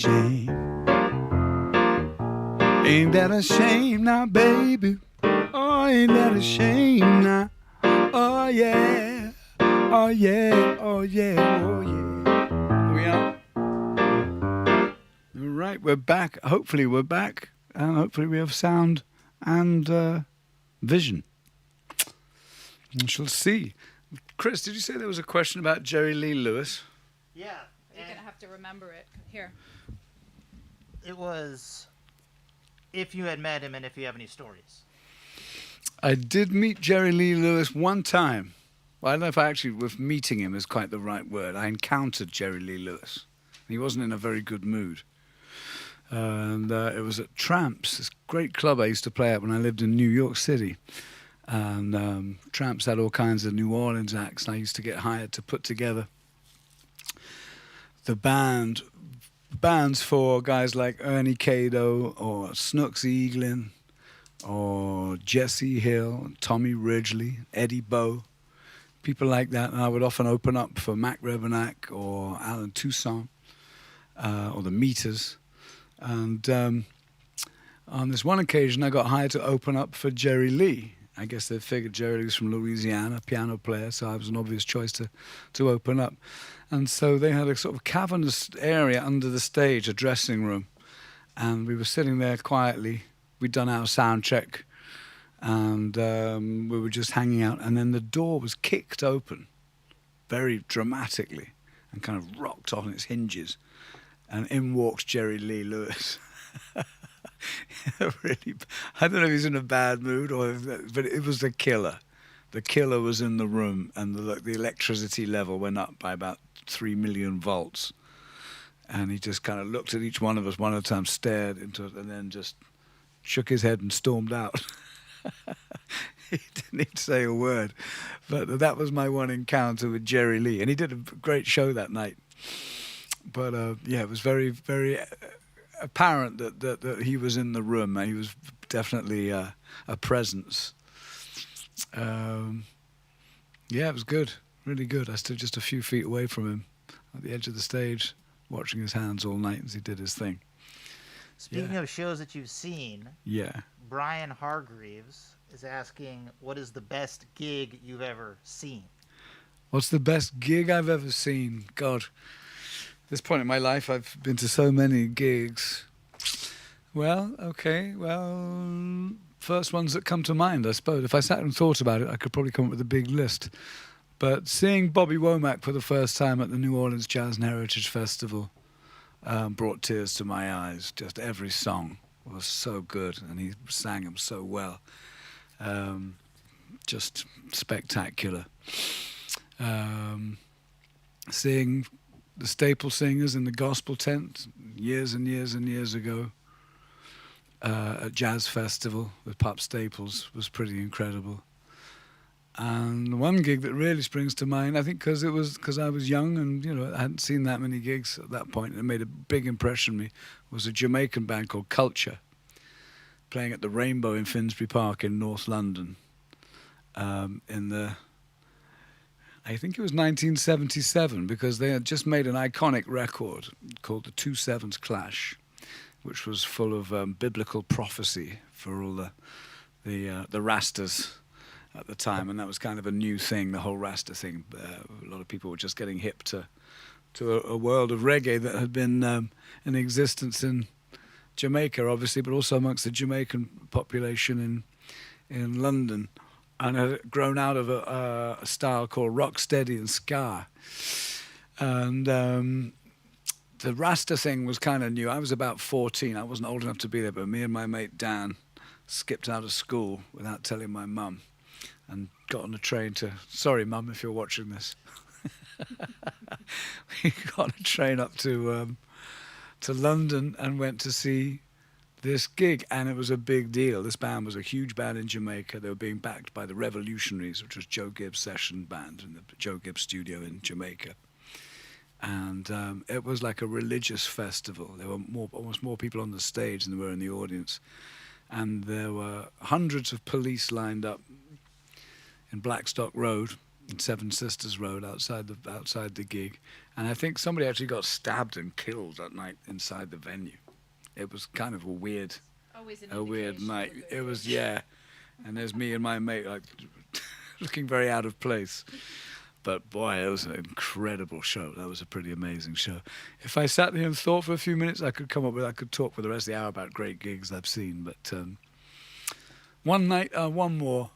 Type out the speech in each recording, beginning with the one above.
shame. Ain't that a shame now, baby? Oh, ain't that a shame now? Oh, yeah. Oh, yeah. Oh, yeah. Oh, yeah. We are. All right, we're back. Hopefully we're back. And hopefully we have sound and vision. We shall see. Chris, did you say there was a question about Jerry Lee Lewis? Yeah. You're going to have to remember it. Here. It was if you had met him and if you have any stories. I did meet Jerry Lee Lewis one time. Well, I don't know if I actually, with meeting him is quite the right word. I encountered Jerry Lee Lewis. He wasn't in a very good mood. And it was at Tramps, this great club I used to play at when I lived in New York City. And Tramps had all kinds of New Orleans acts, and I used to get hired to put together the bands for guys like Ernie Cado or Snooks Eaglin or Jesse Hill, Tommy Ridgely, Eddie Bow, people like that. And I would often open up for Mac Revenack or Alan Toussaint or the Meters. And on this one occasion, I got hired to open up for Jerry Lee. I guess they figured Jerry Lee was from Louisiana, piano player, so I was an obvious choice to open up. And so they had a sort of cavernous area under the stage, a dressing room. And we were sitting there quietly. We'd done our sound check, and we were just hanging out. And then the door was kicked open very dramatically and kind of rocked on its hinges. And in walks Jerry Lee Lewis. Really, I don't know if he's in a bad mood but it was the killer. The killer was in the room, and the electricity level went up by about 3 million volts. And he just kind of looked at each one of us one at a time, stared into it, and then just shook his head and stormed out. He didn't even say a word. But that was my one encounter with Jerry Lee. And he did a great show that night. But yeah, it was very, very apparent that he was in the room. He was definitely a presence. Yeah, it was good, really good. I stood just a few feet away from him at the edge of the stage, watching his hands all night as he did his thing. Speaking of shows that you've seen, yeah, Brian Hargreaves is asking, what is the best gig you've ever seen? What's the best gig I've ever seen? God. At this point in my life, I've been to so many gigs. Well, okay, first ones that come to mind, I suppose. If I sat and thought about it, I could probably come up with a big list. But seeing Bobby Womack for the first time at the New Orleans Jazz and Heritage Festival brought tears to my eyes. Just every song was so good, and he sang them so well. Just spectacular. Seeing the Staple Singers in the Gospel Tent years and years and years ago at Jazz Festival with Pop Staples was pretty incredible. And one gig that really springs to mind, I think because I was young and I hadn't seen that many gigs at that point, and it made a big impression on me, was a Jamaican band called Culture playing at the Rainbow in Finsbury Park in North London I think it was 1977, because they had just made an iconic record called the 2/7 Clash, which was full of biblical prophecy for all the Rastas at the time, and that was kind of a new thing, the whole Rasta thing. A lot of people were just getting hip to a world of reggae that had been in existence in Jamaica, obviously, but also amongst the Jamaican population in London. And had grown out of a style called rocksteady and ska. And the Rasta thing was kind of new. I was about 14. I wasn't old enough to be there, but me and my mate Dan skipped out of school without telling my mum and got on a train to... Sorry, Mum, if you're watching this. We got on a train up to London and went to see this gig, and it was a big deal. This band was a huge band in Jamaica. They were being backed by the Revolutionaries, which was Joe Gibbs' session band in the Joe Gibbs studio in Jamaica. And it was like a religious festival. There were almost more people on the stage than there were in the audience. And there were hundreds of police lined up in Blackstock Road in Seven Sisters Road outside the gig, and I think somebody actually got stabbed and killed that night inside the venue. It was kind of Always an a weird indication of night. a good It was, gig. yeah. And there's me and my mate like looking very out of place. But boy, it was an incredible show. That was a pretty amazing show. If I sat here and thought for a few minutes, I could talk for the rest of the hour about great gigs I've seen. But one more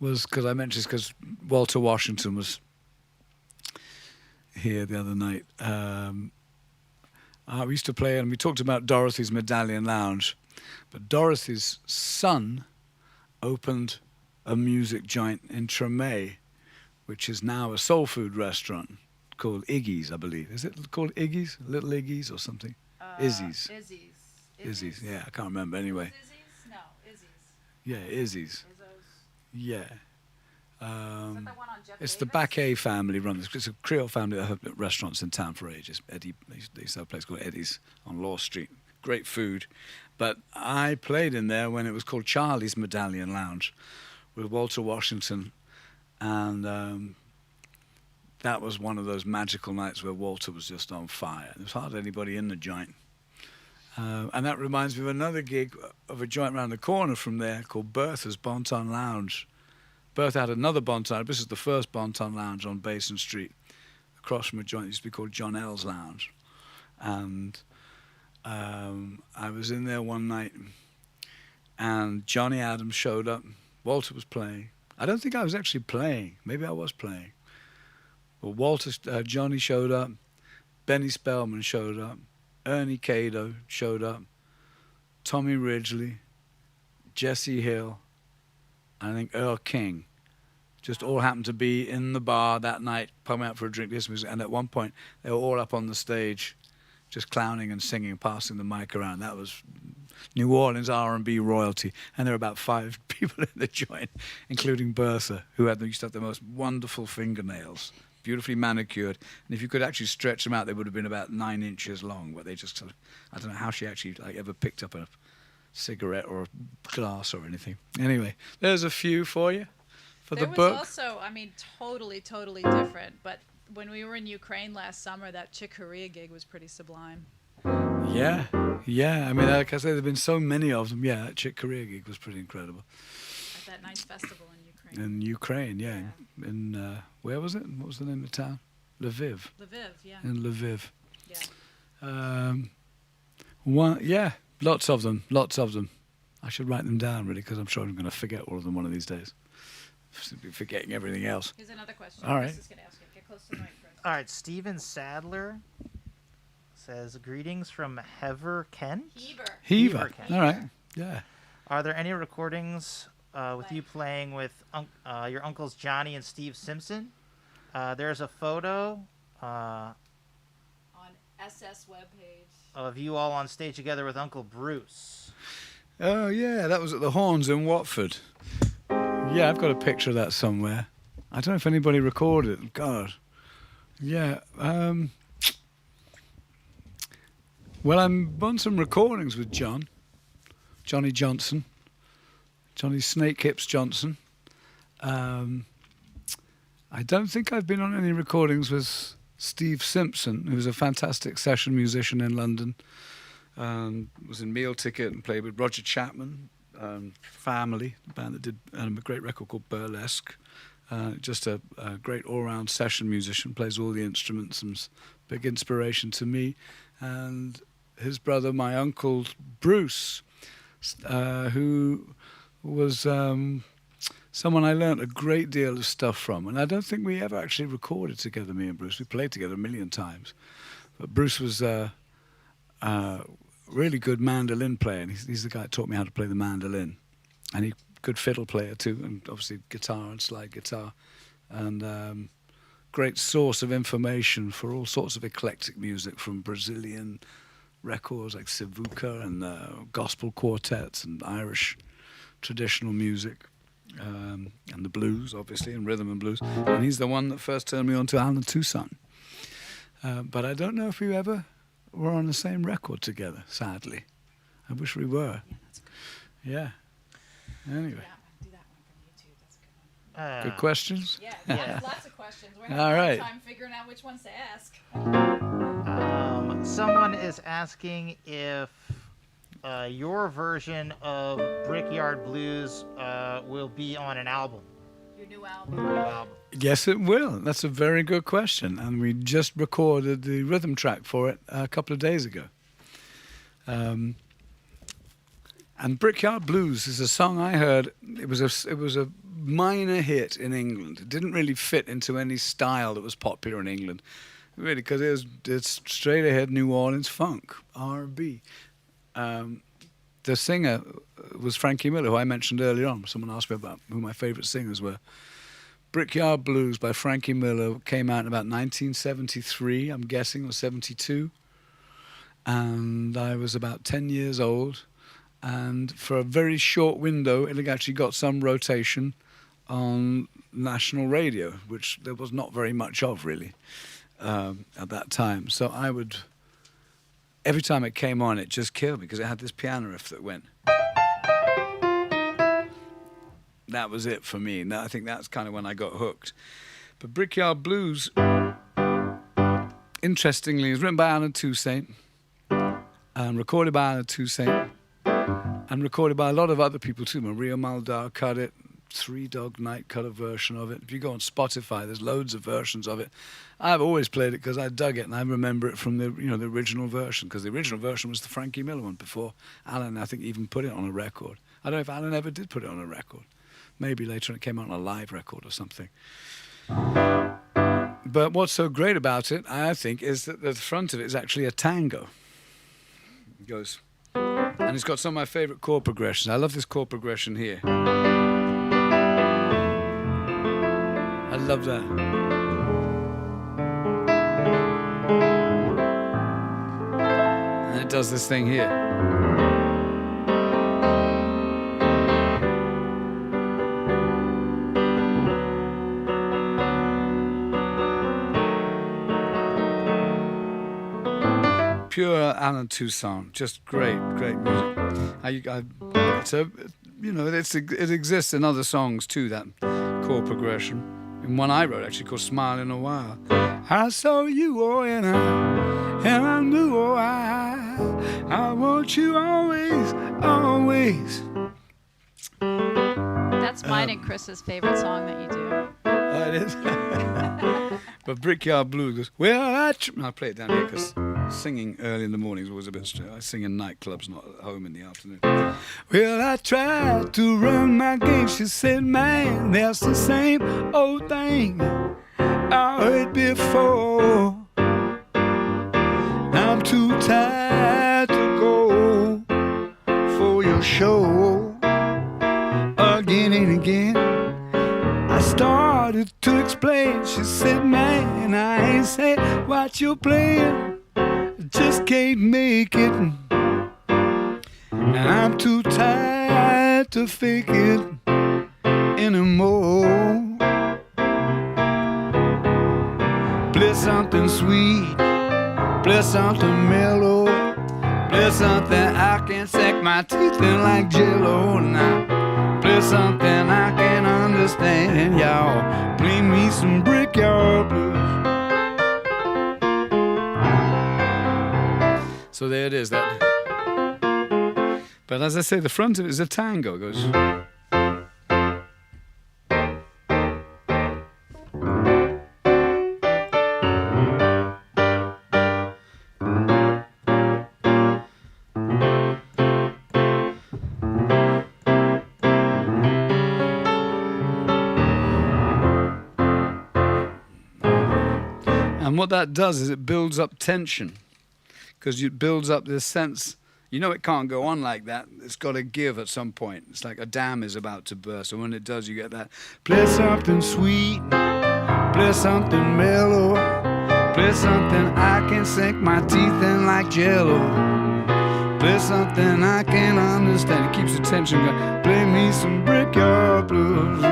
was because Walter Washington was here the other night. We used to play, and we talked about Dorothy's Medallion Lounge. But Dorothy's son opened a music joint in Tremay, which is now a soul food restaurant called Iggy's, I believe. Is it called Iggy's? Little Iggy's or something? Izzy's. Izzy's, yeah, I can't remember anyway. Izzy's? No, Izzy's. Yeah, Izzy's. Izzo's. Yeah. Is that the one on Jeff It's Davis? the Baquet family run this. It's a Creole family that have restaurants in town for ages. They used to have a place called Eddie's on Law Street. Great food. But I played in there when it was called Charlie's Medallion Lounge with Walter Washington. And that was one of those magical nights where Walter was just on fire. There was hardly anybody in the joint. And that reminds me of another gig of a joint around the corner from there called Bertha's Bonton Lounge. Bertha had another Bonton. This is the first Bonton Lounge on Basin Street, across from a joint that used to be called John L's Lounge. And I was in there one night, and Johnny Adams showed up. Walter was playing. I don't think I was actually playing. Maybe I was playing. But Johnny showed up. Benny Spellman showed up. Ernie Cado showed up. Tommy Ridgely, Jesse Hill, and I think Earl King just all happened to be in the bar that night, coming out for a drink. And at one point, they were all up on the stage, just clowning and singing, passing the mic around. That was New Orleans R&B royalty. And there were about 5 people in the joint, including Bertha, who used to have the most wonderful fingernails, beautifully manicured. And if you could actually stretch them out, they would have been about 9 inches long. But they just, I don't know how she actually ever picked up a cigarette or a glass or anything. Anyway, there's a few for you for the book. There was also, totally different. But when we were in Ukraine last summer, that Chick Corea gig was pretty sublime. Yeah. Like I said, there've been so many of them. Yeah, that Chick Corea gig was pretty incredible. At that nice festival in Ukraine. In Ukraine, yeah. In where was it? What was the name of the town? Lviv. Lviv, yeah. In Lviv. Yeah. Lots of them. I should write them down, really, because I'm sure I'm going to forget all of them one of these days. Be forgetting everything else. Here's another question. All right. Chris is going to ask it. Get close to the mic, Chris. All right, Steven Sadler says, greetings from Hever, Kent. Heaver. Kent. All right. Yeah. Are there any recordings with you playing with your uncles Johnny and Steve Simpson? There's a photo On SS webpage. of you all on stage together with Uncle Bruce. Oh, yeah, that was at the Horns in Watford. Yeah, I've got a picture of that somewhere. I don't know if anybody recorded it. God. Yeah. Well, I'm on some recordings with Johnny Johnson, Johnny Snake Hips Johnson. I don't think I've been on any recordings with Steve Simpson, who's a fantastic session musician in London. Was in Meal Ticket and played with Roger Chapman, Family, the band that did a great record called Burlesque. Just a great all-round session musician, plays all the instruments and is a big inspiration to me. And his brother, my uncle Bruce, who was someone I learnt a great deal of stuff from. And I don't think we ever actually recorded together, me and Bruce. We played together a million times. But Bruce was really good mandolin player. And he's the guy that taught me how to play the mandolin. And he's a good fiddle player too, and obviously guitar and slide guitar. And great source of information for all sorts of eclectic music, from Brazilian records like Sivuca and gospel quartets and Irish traditional music. And the blues, obviously, and rhythm and blues. And he's the one that first turned me on to Alan Toussaint. But I don't know if we ever were on the same record together, sadly. I wish we were. Yeah, that's good. Yeah. Anyway. Do that one from YouTube. That's a good one. Good questions. Yeah, Yeah. lots of questions. We're All having a right. hard time figuring out which ones to ask. Someone is asking if your version of Brickyard Blues will be on an album. Your new album. New album. Yes, it will. That's a very good question. And we just recorded the rhythm track for it a couple of days ago. And Brickyard Blues is a song I heard. It was a minor hit in England. It didn't really fit into any style that was popular in England, really, because it's straight ahead New Orleans funk, R&B. The singer was Frankie Miller, who I mentioned earlier on. Someone asked me about who my favorite singers were. Brickyard Blues by Frankie Miller came out in about 1973, I'm guessing, or 72. And I was about 10 years old. And for a very short window, it actually got some rotation on national radio, which there was not very much of, really, at that time. So I would, every time it came on, it just killed me, because it had this piano riff that went. That was it for me. I think that's kind of when I got hooked. But Brickyard Blues, interestingly, is written by Alan Toussaint, and recorded by Alan Toussaint, and recorded by a lot of other people too. Maria Muldaur cut it. Three Dog Night cut a version of it. If you go on Spotify, there's loads of versions of it. I've always played it because I dug it, and I remember it from the original version, because the original version was the Frankie Miller one before Alan, I think, even put it on a record. I don't know if Alan ever did put it on a record. Maybe later on it came out on a live record or something. But what's so great about it, I think, is that the front of it is actually a tango. It goes, and it's got some of my favorite chord progressions. I love this chord progression here. I love that. And it does this thing here. Pure Alan Toussaint, just great music. It exists in other songs too, that chord progression. In one I wrote, actually, called Smiling a While. I saw you, and I knew, I want you always, always. That's mine and Chris's favorite song that you do. Oh, it is? But Brickyard Blues goes, well, I'll play it down here, because singing early in the morning is always a bit strange. I sing in nightclubs, not at home in the afternoon. Well, I tried to run my game. She said, man, that's the same old thing I heard before. I'm too tired to go for your show again and again. I started to explain. She said, man, I ain't said what you're playing, just can't make it, and I'm too tired to fake it anymore. Play something sweet, play something mellow, play something I can sink my teeth in like Jello. Now play something I can understand, y'all. Play me some Brickyard Blues. So there it is. That. But as I say, the front of it is a tango. It goes. And what that does is it builds up tension, because it builds up this sense, it can't go on like that. It's got to give at some point. It's like a dam is about to burst. And when it does, you get that. Play something sweet, play something mellow, play something I can sink my teeth in like Jello. Play something I can understand. It keeps the tension going. Play me some Brickyard Blues.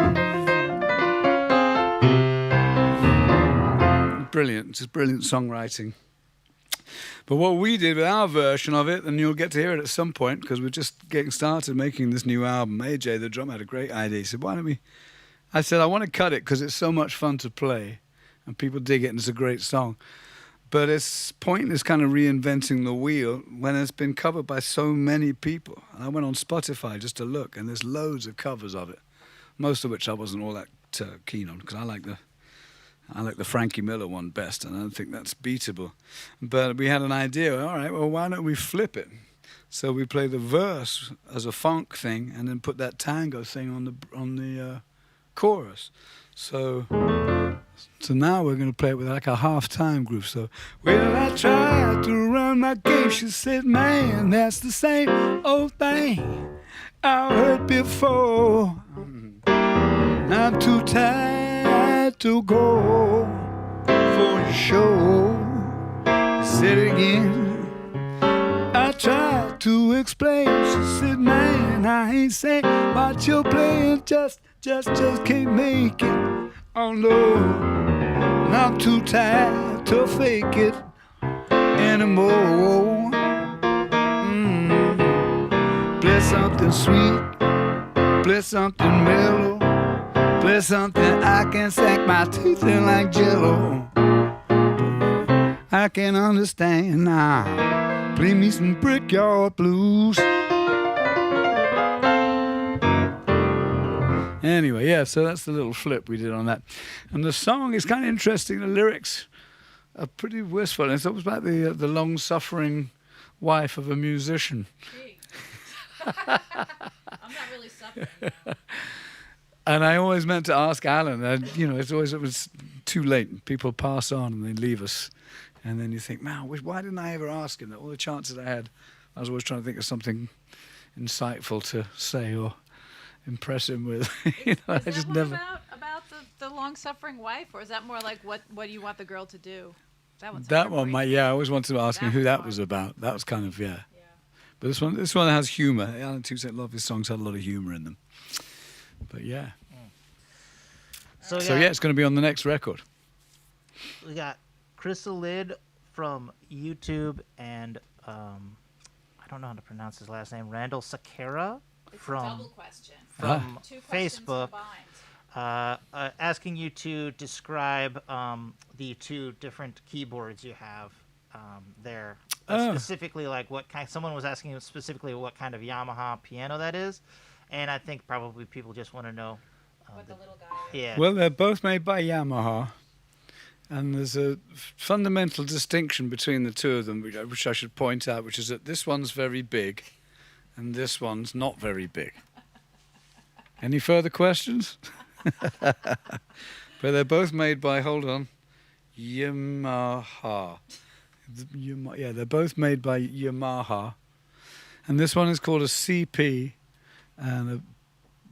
Brilliant, just brilliant songwriting. But what we did with our version of it, and you'll get to hear it at some point, because we're just getting started making this new album. AJ, the drummer, had a great idea. He said, why don't we I said, I want to cut it because it's so much fun to play and people dig it and it's a great song. But its point is kind of reinventing the wheel when it's been covered by so many people. And I went on Spotify just to look, and there's loads of covers of it, most of which I wasn't all that keen on because I like the Frankie Miller one best, and I don't think that's beatable. But we had an idea. All right, well, why don't we flip it? So we play the verse as a funk thing, and then put that tango thing on the chorus. So now we're going to play it with like a half-time groove. So, well, I tried to run my game. She said, man, that's the same old thing I heard before. I'm too tired to go for a show. Said it again. I tried to explain. She said, man, I ain't saying what you're playing. Just can't make it. Oh no, I'm too tired to fake it anymore. Play something sweet, play something mellow, play something I can sink my teeth in like Jello. I can understand now. Play me some Brickyard Blues. Anyway, yeah, so that's the little flip we did on that. And the song is kind of interesting. The lyrics are pretty wistful. It's almost about the long-suffering wife of a musician. Gee. I'm not really suffering now. And I always meant to ask Alan, it was too late. People pass on and they leave us. And then you think, man, why didn't I ever ask him? All the chances I had, I was always trying to think of something insightful to say or impress him with. I just never. About the long-suffering wife, or is that more like what do you want the girl to do? That one, I always wanted to ask him who that was about. That was kind of yeah. But this one has humor. Alan Toussaint, a lot of his songs had a lot of humor in them. But yeah. So yeah, it's going to be on the next record. We got Crystal Lid from YouTube and I don't know how to pronounce his last name. Randall Sakara from double question. From Two questions Facebook, combined. asking you to describe the two different keyboards you have there. Specifically, like what kind. Someone was asking specifically what kind of Yamaha piano that is, and I think probably people just want to know What the little guy is. Yeah. Well, they're both made by Yamaha. And there's a fundamental distinction between the two of them, which I should point out, which is that this one's very big and this one's not very big. Any further questions? But they're both made by, hold on, Yamaha. Yeah, they're both made by Yamaha. And this one is called a CP. And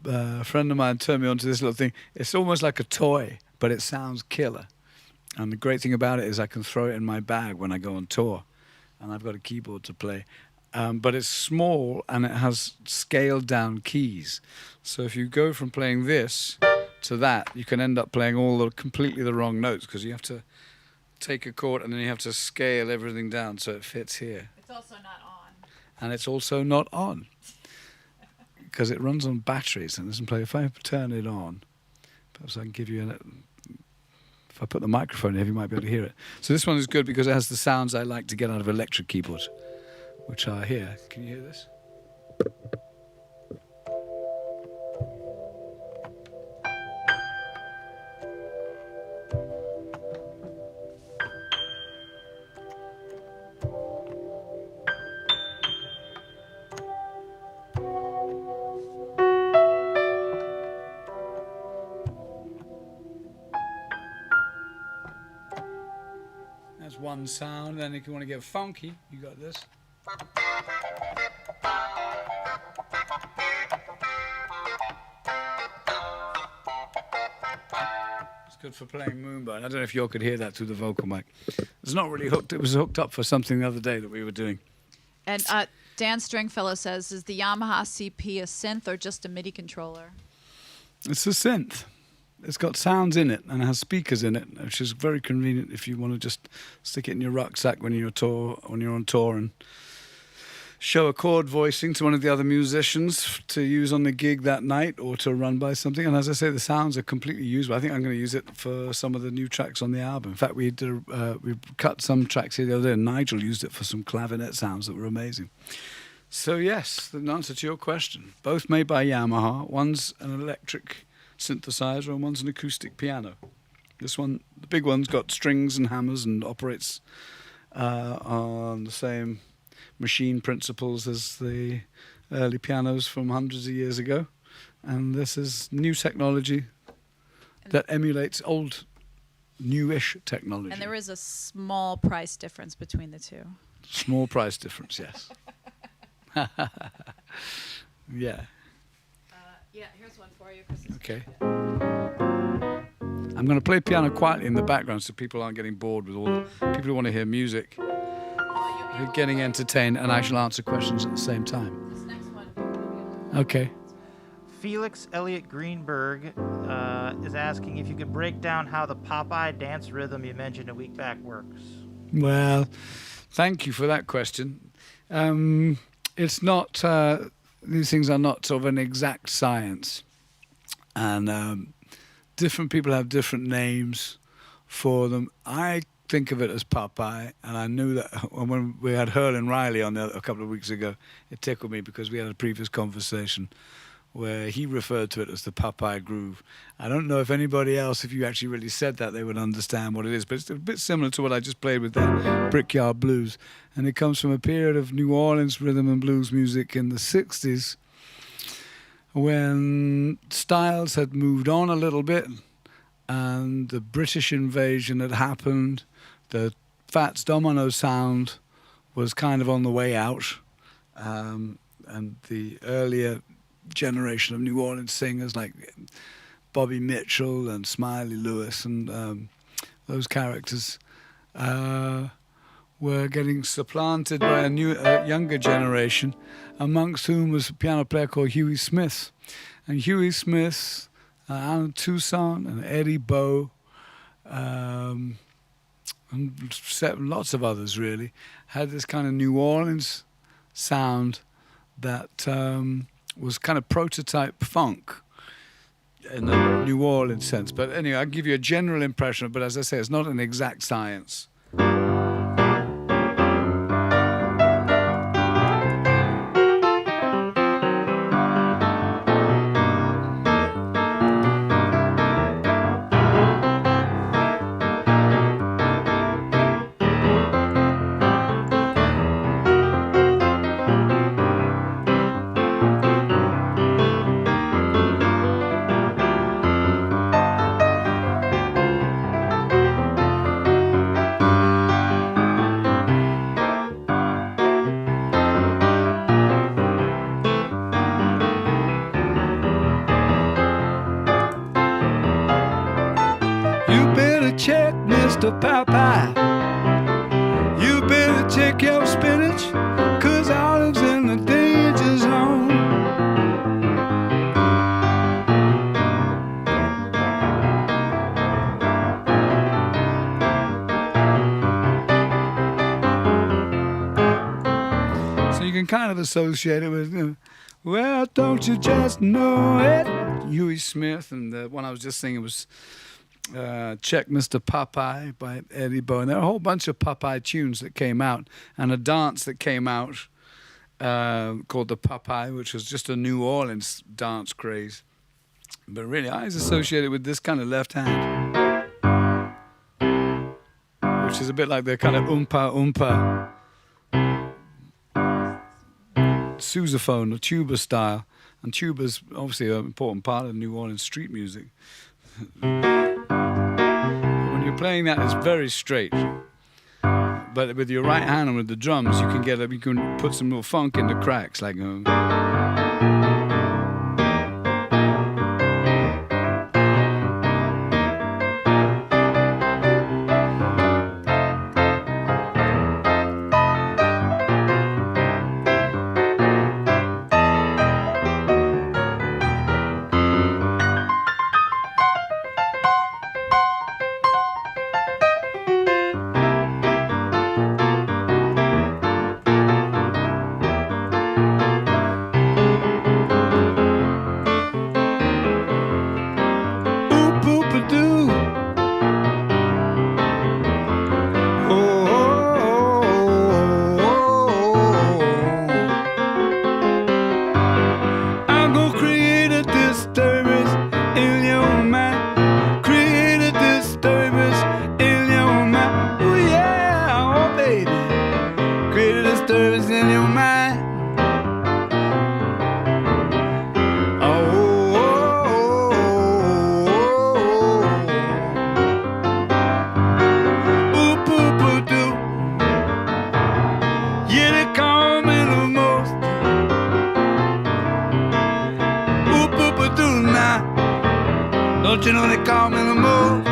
a friend of mine turned me onto this little thing. It's almost like a toy, but it sounds killer. And the great thing about it is I can throw it in my bag when I go on tour. And I've got a keyboard to play. But it's small and it has scaled down keys. So if you go from playing this to that, you can end up playing completely the wrong notes because you have to take a chord and then you have to scale everything down so it fits here. It's also not on. And it's also not on because it runs on batteries and doesn't play. If I turn it on, perhaps I can give you if I put the microphone here, you might be able to hear it. So this one is good because it has the sounds I like to get out of electric keyboards, which are here. Can you hear this? That's one sound. Then if you want to get funky, you got this. It's good for playing Moonbone. I don't know if you all could hear that through the vocal mic. It's not really hooked. It was hooked up for something the other day that we were doing. And Dan Stringfellow says, is the Yamaha CP a synth or just a MIDI controller? It's a synth. It's got sounds in it and it has speakers in it, which is very convenient if you want to just stick it in your rucksack when you're on tour and show a chord voicing to one of the other musicians to use on the gig that night or to run by something. And as I say, the sounds are completely usable. I think I'm going to use it for some of the new tracks on the album. In fact, we cut some tracks here the other day, and Nigel used it for some clavinet sounds that were amazing. So yes, the answer to your question, both made by Yamaha. One's an electric synthesizer and one's an acoustic piano. This one, the big one's got strings and hammers and operates on the same machine principles as the early pianos from hundreds of years ago. And this is new technology that emulates old, newish technology. And there is a small price difference between the two. Small price difference, yes. Yeah. Yeah, here's one for you. Chris. Okay. I'm going to play piano quietly in the background so people aren't getting bored with all the people who want to hear music. They're getting entertained, and I shall answer questions at the same time. This next one. Okay. Felix Elliott Greenberg is asking if you could break down how the Popeye dance rhythm you mentioned a week back works. Well, thank you for that question. It's not, these things are not sort of an exact science. And different people have different names for them. I think of it as Popeye, and I knew that when we had Hurlin Riley on a couple of weeks ago, it tickled me because we had a previous conversation where he referred to it as the Popeye groove. I don't know if anybody else, if you actually really said that, they would understand what it is, but it's a bit similar to what I just played with that Brickyard Blues. And it comes from a period of New Orleans rhythm and blues music in the 60s when styles had moved on a little bit and the British invasion had happened. The Fats Domino sound was kind of on the way out, and the earlier generation of New Orleans singers like Bobby Mitchell and Smiley Lewis and those characters were getting supplanted by a younger generation, amongst whom was a piano player called Huey Smith. And Huey Smith, Alan Toussaint and Eddie Bow, and lots of others really, had this kind of New Orleans sound that was kind of prototype funk in the New Orleans sense. But anyway, I'll give you a general impression, but as I say, it's not an exact science. Check, Mr. Popeye. You better check your spinach, 'cause olives in the danger zone. So you can kind of associate it with, well, don't you just know it? Huey Smith, and the one I was just singing was Check Mr. Popeye by Eddie Bow. And there are a whole bunch of Popeye tunes that came out, and a dance that came out called the Popeye, which was just a New Orleans dance craze. But really, I was associated with this kind of left hand, which is a bit like the kind of oompa sousaphone or tuba style. And tuba's obviously an important part of New Orleans street music. When you're playing that, it's very straight. But with your right hand and with the drums, you can put some little funk in the cracks, like. Don't you know they call me the most?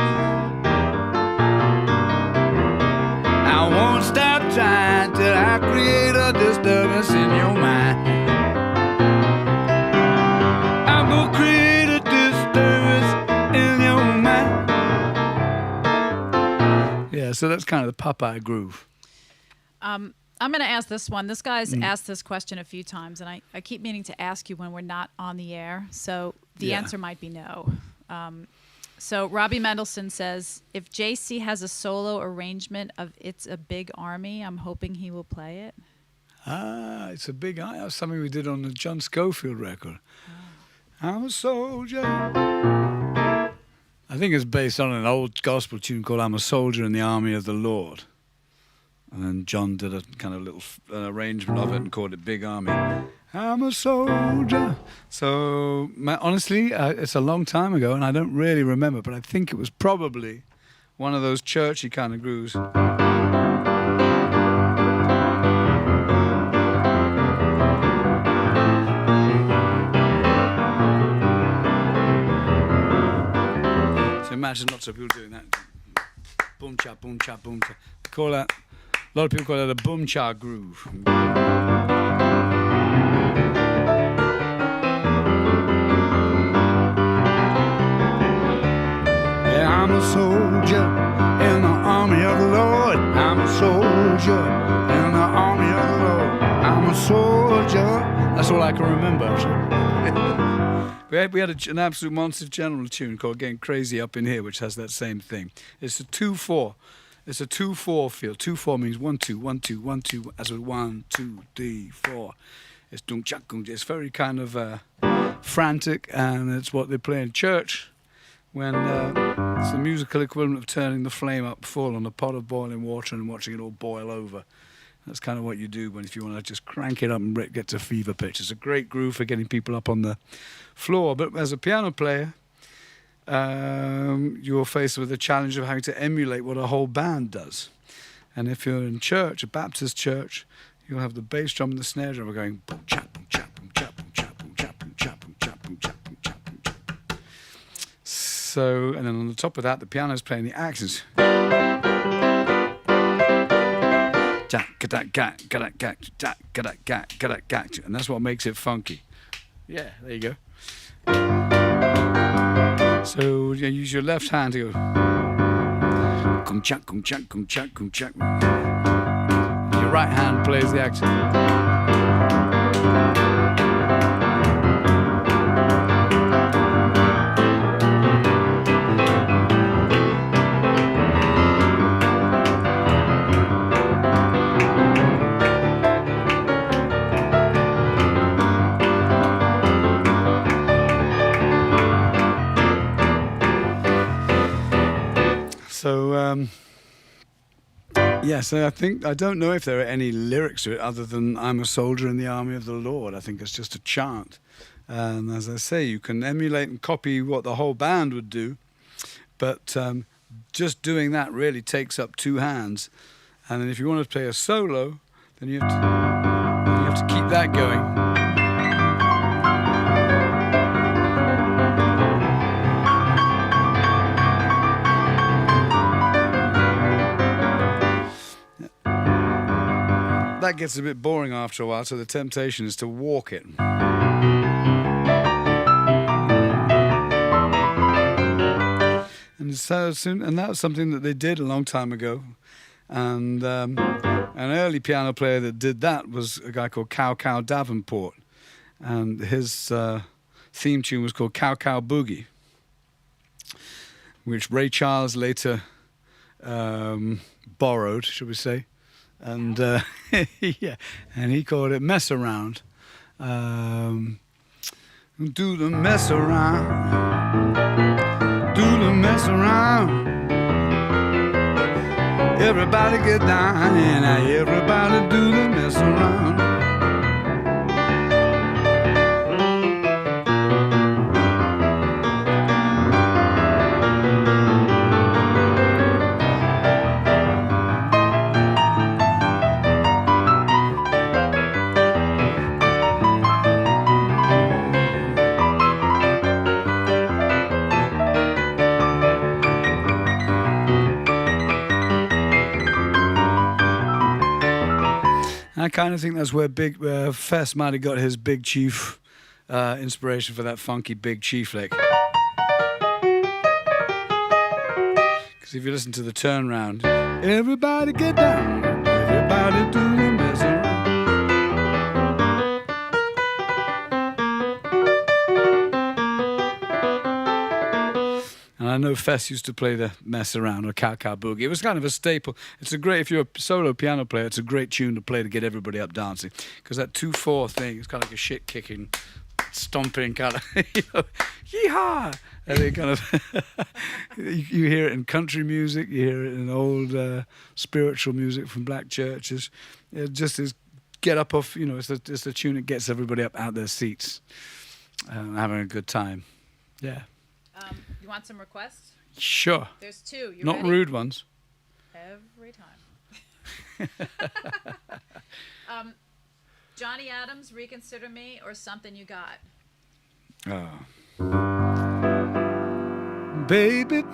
I won't stop trying till I create a disturbance in your mind. I'm gonna create a disturbance in your mind. Yeah, so that's kind of the Popeye groove. I'm going to ask this one. This guy's asked this question a few times, and I keep meaning to ask you when we're not on the air. So the answer might be no. So Robbie Mendelson says, if JC has a solo arrangement of It's a Big Army, I'm hoping he will play it. It's a big army. That's something we did on the John Scofield record. I'm a soldier. I think it's based on an old gospel tune called I'm a Soldier in the Army of the Lord. And then John did a kind of little arrangement of it and called it Big Army. I'm a soldier. So, honestly, it's a long time ago, and I don't really remember, but I think it was probably one of those churchy kind of grooves. So imagine lots of people doing that. Boom cha, boom cha, boom cha. Call that. A lot of people call it a boom cha groove. Yeah, I'm a soldier in the army of the Lord. I'm a soldier in the army of the Lord. I'm a soldier. That's all I can remember, actually. We had an absolute monster general tune called Getting Crazy Up in Here, which has that same thing. It's a 2/4. It's a 2/4 feel. 2/4 means 1 2 1 2 1 2 as with 1 2 3 4. It's dung chak dung. It's very kind of frantic, and it's what they play in church when it's the musical equivalent of turning the flame up full on a pot of boiling water and watching it all boil over. That's kind of what you do if you want to just crank it up and get to fever pitch. It's a great groove for getting people up on the floor. But as a piano player, you're faced with the challenge of having to emulate what a whole band does. And if you're in church, a Baptist church, you'll have the bass drum and the snare drum going boom chap boom chap boom chap boom chap boom chap boom chap boom chap boom chap boom chap boom chap. So, and then on the top of that, the piano's playing the accents. And that's what makes it funky. Yeah, there you go. So you use your left hand to go kum chak kum chak kum chak kum chak. Your right hand plays the accent. So I don't know if there are any lyrics to it other than I'm a soldier in the army of the Lord. I think it's just a chant. And as I say, you can emulate and copy what the whole band would do, but just doing that really takes up two hands. And then if you want to play a solo, then you have to keep that going. That gets a bit boring after a while, so the temptation is to walk it. And so soon, and that was something that they did a long time ago. And an early piano player that did that was a guy called Cow Cow Davenport, and his theme tune was called Cow Cow Boogie, which Ray Charles later borrowed, should we say. And yeah, and he called it Mess Around. Do the mess around, do the mess around. Everybody get down, and everybody do the mess around. kind of think that's where Fess might have got his Big Chief inspiration for that funky Big Chief lick. Because if you listen to the turnaround, everybody get down, everybody do the mess around. And I know Fess used to play the mess around or cow boogie. It was kind of a staple. It's a great, if you're a solo piano player, it's a great tune to play to get everybody up dancing. Because that 2/4 thing is kind of like a shit kicking, stomping kind of, yeehaw! And they kind of, you hear it in country music, you hear it in old spiritual music from black churches. It just is get up off, it's the tune that gets everybody up out their seats and having a good time. Yeah. You want some requests? Sure. There's two. You Not ready? rude ones. Every time. Johnny Adams, Reconsider Me, or Something You Got? Oh. Baby,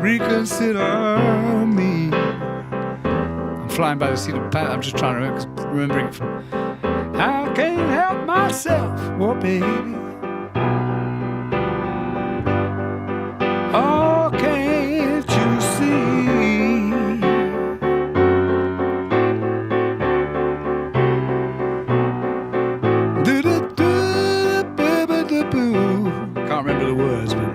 reconsider me. I'm flying by the seat of Pat. I'm just trying to remember it from. I can't help myself, oh baby. Oh, can't you see? Can't remember the words, but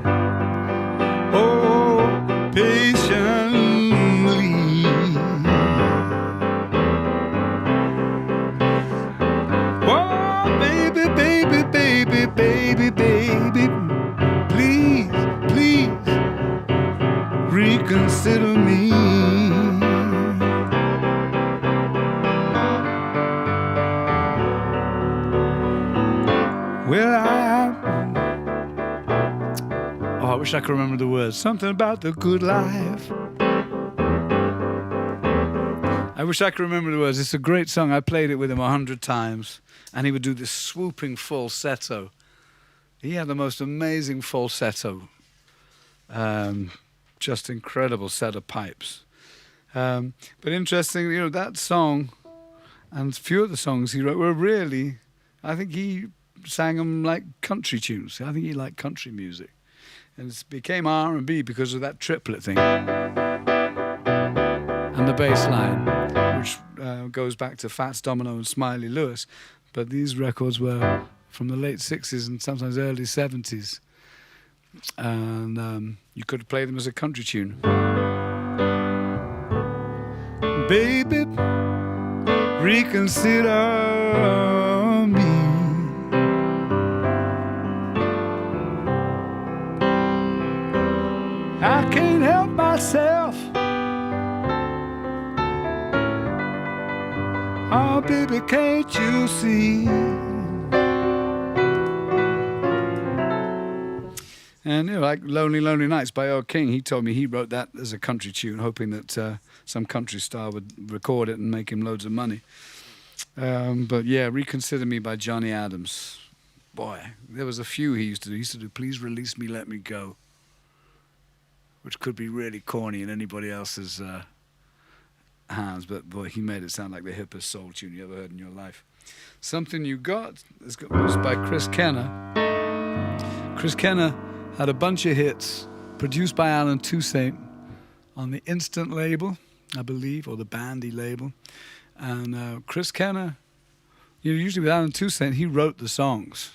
oh, patiently. Oh, baby, baby, baby, baby, baby, please, please reconsider me. Well, I wish I could remember the words. Something about the good life. I wish I could remember the words. It's a great song. I played it with him 100 times, and he would do this swooping falsetto. He had the most amazing falsetto. Just incredible set of pipes. But interesting, that song and a few of the songs he wrote were really, I think he sang them like country tunes. I think he liked country music. And it became R&B because of that triplet thing. And the bass line, which goes back to Fats Domino and Smiley Lewis. But these records were from the late 60s and sometimes early 70s. And you could play them as a country tune. Baby, reconsider me. I can't help myself. Oh, baby, can't you see? And like Lonely, Lonely Nights by Earl King, he told me he wrote that as a country tune, hoping that some country star would record it and make him loads of money. But yeah, Reconsider Me by Johnny Adams. Boy, there was a few he used to do. He used to do Please Release Me, Let Me Go, which could be really corny in anybody else's hands, but boy, he made it sound like the hippest soul tune you ever heard in your life. Something You Got was by Chris Kenner. Chris Kenner had a bunch of hits produced by Alan Toussaint on the Instant label, I believe, or the Bandy label. And Chris Kenner, usually with Alan Toussaint, he wrote the songs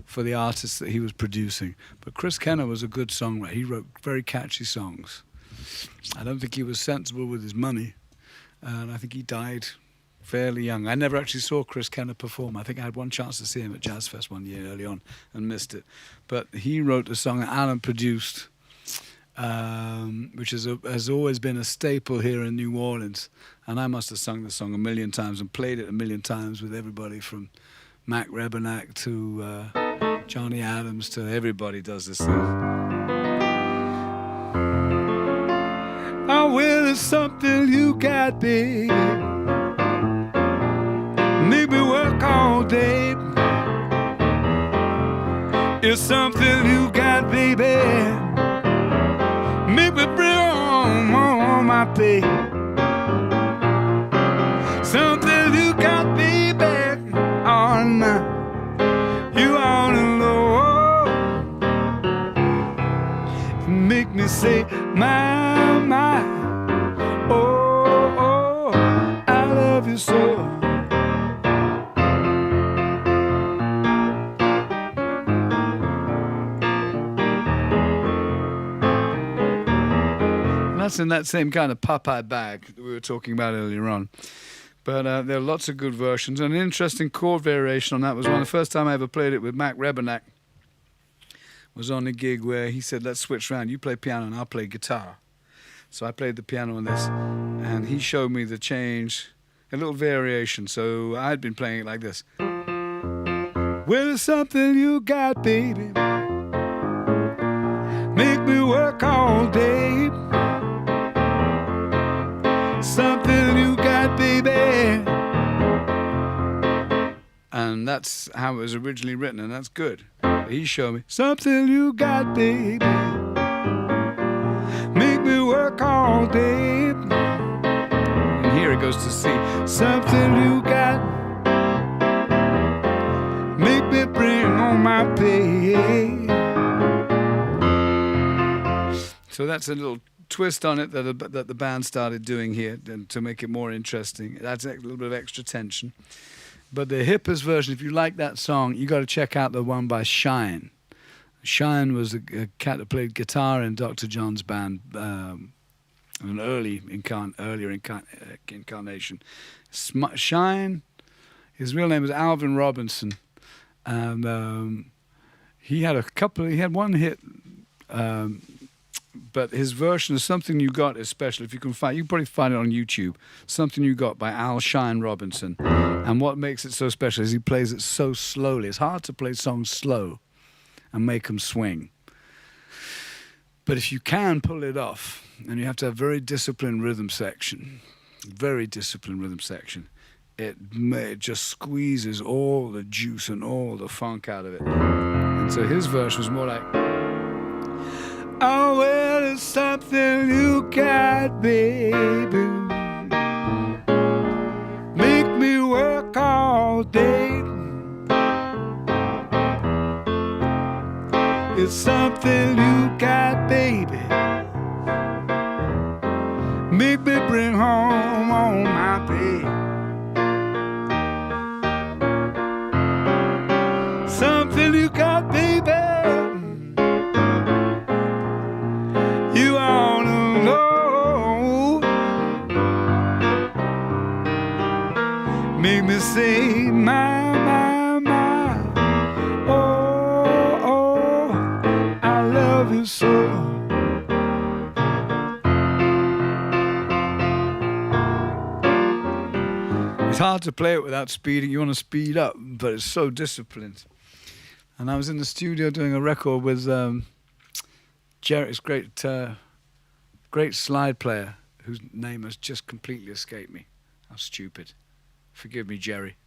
for the artists that he was producing. But Chris Kenner was a good songwriter. He wrote very catchy songs. I don't think he was sensible with his money. And I think he died fairly young. I never actually saw Chris Kenner perform. I think I had one chance to see him at Jazz Fest one year early on and missed it. But he wrote a song that Alan produced, which has always been a staple here in New Orleans. And I must have sung the song a million times and played it a million times with everybody from Mac Rebennack to Johnny Adams to everybody does this thing. Oh, well, it's something you got, baby. Make me work all day. It's something you got, baby. Make me bring on my pay. Something say, my, oh, oh, I love you so. That's in that same kind of Popeye bag that we were talking about earlier on. But there are lots of good versions. And an interesting chord variation on that was the first time I ever played it with Mac Rebennack was on a gig where he said, let's switch around. You play piano and I'll play guitar. So I played the piano on this. And he showed me the change, a little variation. So I had been playing it like this. Well, there's something you got, baby. Make me work all day. Something you got, baby. And that's how it was originally written, and that's good. But he showed me something you got, baby. Make me work all day. And here it goes to C. Something you got. Make me bring on my pay. So that's a little twist on it that the band started doing here and to make it more interesting. That's a little bit of extra tension. But the hippest version, if you like that song, you got to check out the one by Shine. Shine was a cat that played guitar in Dr. John's band, an earlier incarnation. Shine, his real name was Alvin Robinson, and he had one hit. But his version of Something You Got is special. If you can find, you can probably find it on YouTube. Something You Got by Al Shine Robinson. And what makes it so special is he plays it so slowly. It's hard to play songs slow and make them swing. But if you can pull it off, and you have to have very disciplined rhythm section, it just squeezes all the juice and all the funk out of it. And so his verse was more like, oh, well, it's something you got, baby. Make me work all day. It's something you got, baby. Make me bring home all my pay. Something you got, baby. You ought to know. Make me say, my, oh, oh, I love you so. It's hard to play it without speeding. You want to speed up, but it's so disciplined. And I was in the studio doing a record with Jerry's great slide player, whose name has just completely escaped me. How stupid. Forgive me, Jerry,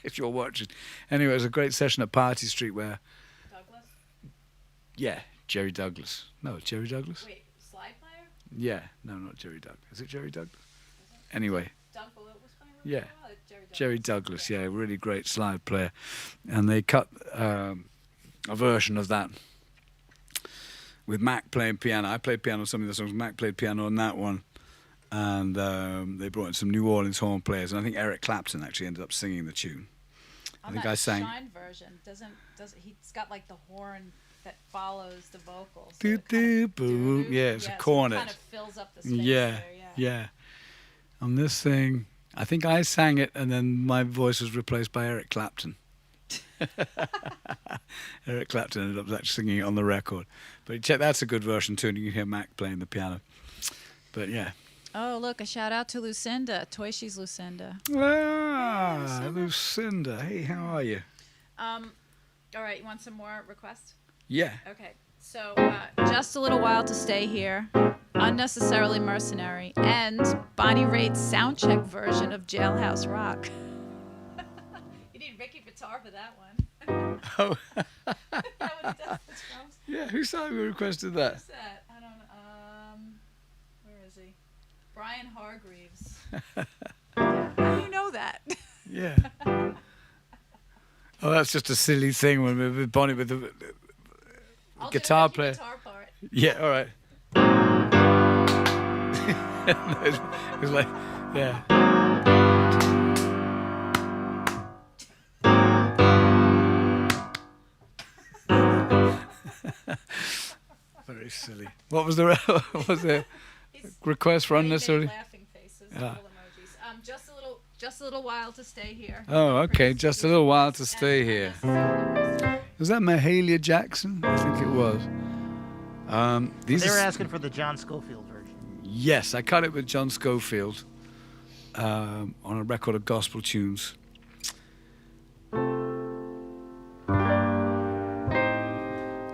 if you're watching. Anyway, it was a great session at Party Street where... Douglas? Yeah, Jerry Douglas. No, Jerry Douglas? Wait, slide player? Yeah, no, not Jerry Douglas. Is it Jerry Douglas? Anyway. Doug Bullitt was playing? Yeah. Jerry Douglas, yeah, really great slide player. And they cut a version of that with Mac playing piano. I played piano on some of the songs. Mac played piano on that one. And they brought in some New Orleans horn players. And I think Eric Clapton actually ended up singing the tune. I think I sang. Shine version, he's got like the horn that follows the vocals. So it's a cornet. So it kind of fills up the space yeah. On this thing, I think I sang it, and then my voice was replaced by Eric Clapton. Eric Clapton ended up actually singing it on the record. But check, that's a good version too, and you can hear Mac playing the piano. But yeah. Oh, look, a shout out to Lucinda. Toyshi's Lucinda. Ah, hey, Lucinda. Hey, how are you? All right, you want some more requests? Yeah. Okay, so Just a Little While to Stay Here, Unnecessarily Mercenary, and Bonnie Raitt's soundcheck version of Jailhouse Rock. You need Ricky Vitar for that one. Oh. That what he does with drums? Yeah, who saw who requested that? Who's that? I don't know. Where is he? Brian Hargreaves. How do you know that? Yeah. Oh, that's just a silly thing when Bonnie with the I'll guitar do player. Guitar part. Yeah, all right. It was like, yeah. Very silly. What was the request for unnecessary? Laughing faces, Yeah. little emojis. Just a little while to stay here. Oh, okay. Just a little while to stay here. Was that Mahalia Jackson? I think it was. They were asking for the John Scofield version. Yes, I cut it with John Scofield on a record of gospel tunes.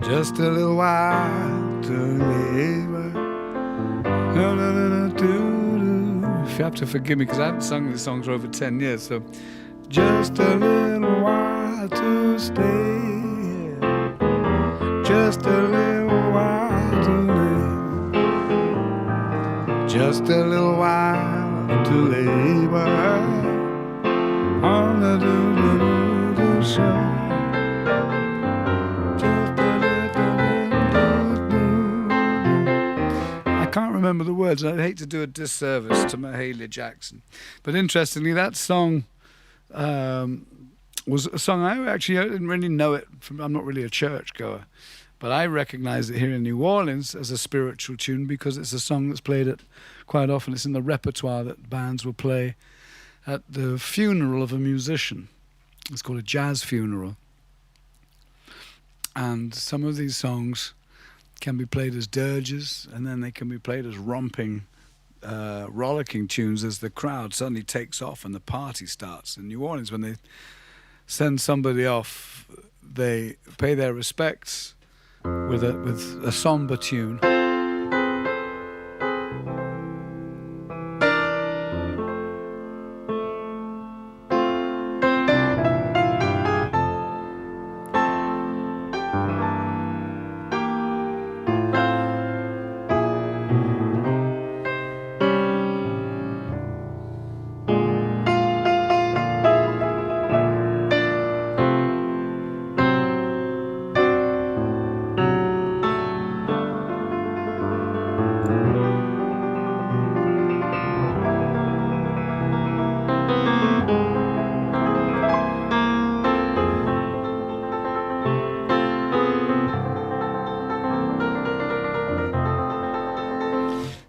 Just a little while to labor. You have to forgive me because I haven't sung these songs for over 10 years. So, just a little while to stay here. Just a little while to live. Just a little while to labor on the do show. I can't remember the words, and I'd hate to do a disservice to Mahalia Jackson. But interestingly, that song was a song I didn't really know it. I'm not really a churchgoer, but I recognize it here in New Orleans as a spiritual tune because it's a song that's played at quite often. It's in the repertoire that bands will play at the funeral of a musician. It's called a jazz funeral. And some of these songs can be played as dirges, and then they can be played as romping, rollicking tunes as the crowd suddenly takes off and the party starts. In New Orleans, when they send somebody off, they pay their respects with a somber tune.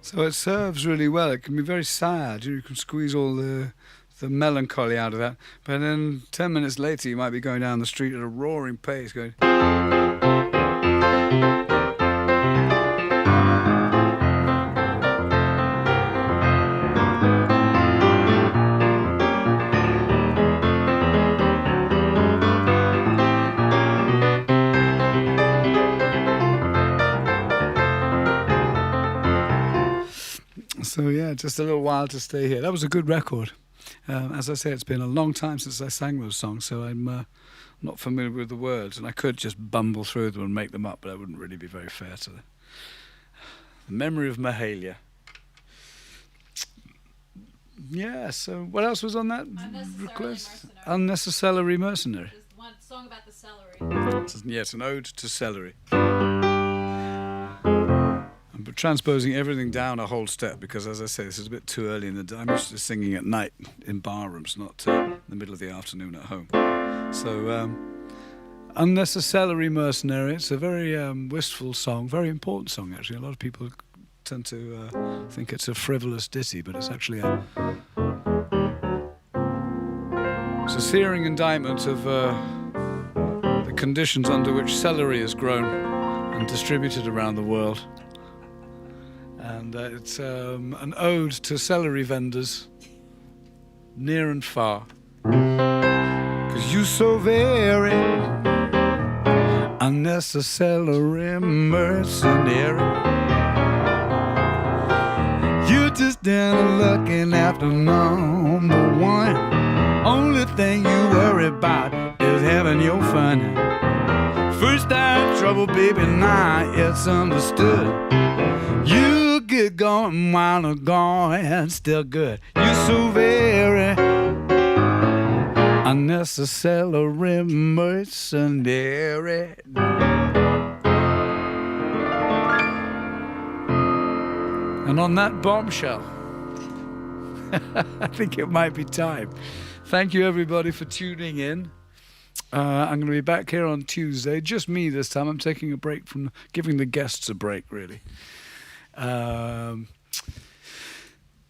So it serves really well. It can be very sad. You can squeeze all the melancholy out of that. But then 10 minutes later, you might be going down the street at a roaring pace going... So yeah, just a little while to stay here. That was a good record. As I say, it's been a long time since I sang those songs, so I'm not familiar with the words, and I could just bumble through them and make them up, but that wouldn't really be very fair to the memory of Mahalia. Yeah, so what else was on that request? Unnecessary Mercenary. There's one song about the celery. Yeah, it's an ode to celery. But transposing everything down a whole step, because as I say, this is a bit too early in the day. I'm used to singing at night in bar rooms, not in the middle of the afternoon at home. So, Unnecessary Mercenary, it's a very wistful song, very important song actually. A lot of people tend to think it's a frivolous ditty, but it's actually it's a searing indictment of the conditions under which celery is grown and distributed around the world. And it's an ode to celery vendors, near and far. 'Cause you so very unnecessary mercenary. You just down looking after number one. Only thing you worry about is having your fun. First I had trouble, baby, now it's understood. You get going while I'm going, still good. You so very unnecessary mercenary. And on that bombshell, I think it might be time. Thank you, everybody, for tuning in. I'm going to be back here on Tuesday. Just me this time. I'm taking a break from giving the guests a break, really.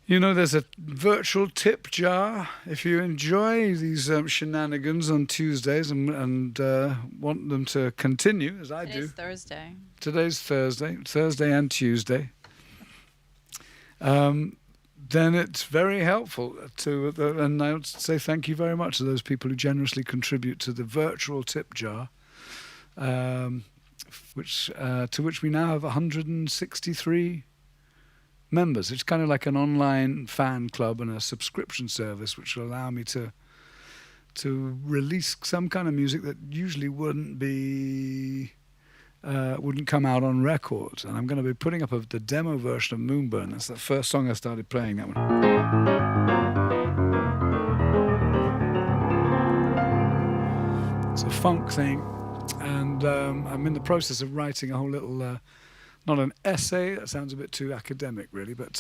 There's a virtual tip jar. If you enjoy these shenanigans on Tuesdays and want them to continue, as I do. Today's Thursday. Today's Thursday and Tuesday. Then it's very helpful and I would say thank you very much to those people who generously contribute to the virtual tip jar, to which we now have 163 members. It's kind of like an online fan club and a subscription service, which will allow me to release some kind of music that usually wouldn't come out on records. And I'm going to be putting up the demo version of Moonburn. That's the first song I started playing, that one. It's a funk thing, and I'm in the process of writing a whole little, not an essay, that sounds a bit too academic really, but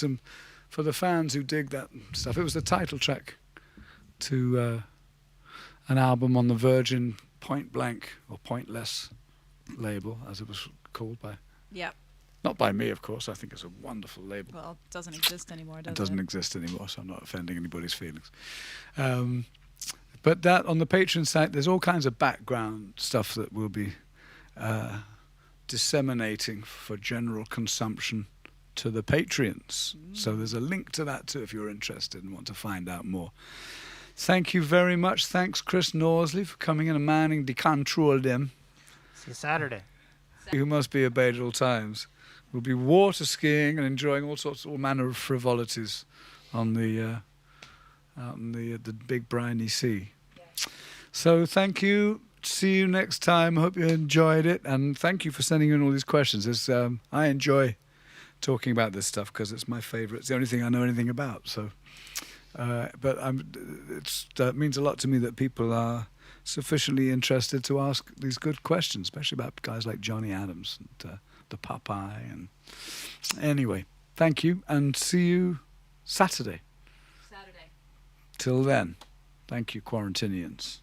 for the fans who dig that stuff. It was the title track to an album on the Virgin Point Blank, or Pointless label, as it was called by. Yep. Not by me, of course. I think it's a wonderful label. Well, it doesn't exist anymore, does it? It doesn't exist anymore, so I'm not offending anybody's feelings. But that on the Patreon site, there's all kinds of background stuff that we'll be disseminating for general consumption to the Patreons. So there's a link to that too if you're interested and want to find out more. Thank you very much. Thanks, Chris Norsley, for coming in and manning the control them. See you Saturday. Who must be obeyed at all times. We'll be water skiing and enjoying all manner of frivolities on the out in the big briny sea. Yeah. So thank you. See you next time. Hope you enjoyed it, and thank you for sending in all these questions. I enjoy talking about this stuff because it's my favourite. It's the only thing I know anything about. So, but it means a lot to me that people are sufficiently interested to ask these good questions, especially about guys like Johnny Adams and the Popeye. And anyway, thank you, and see you Saturday. Till then, thank you, Quarantinians.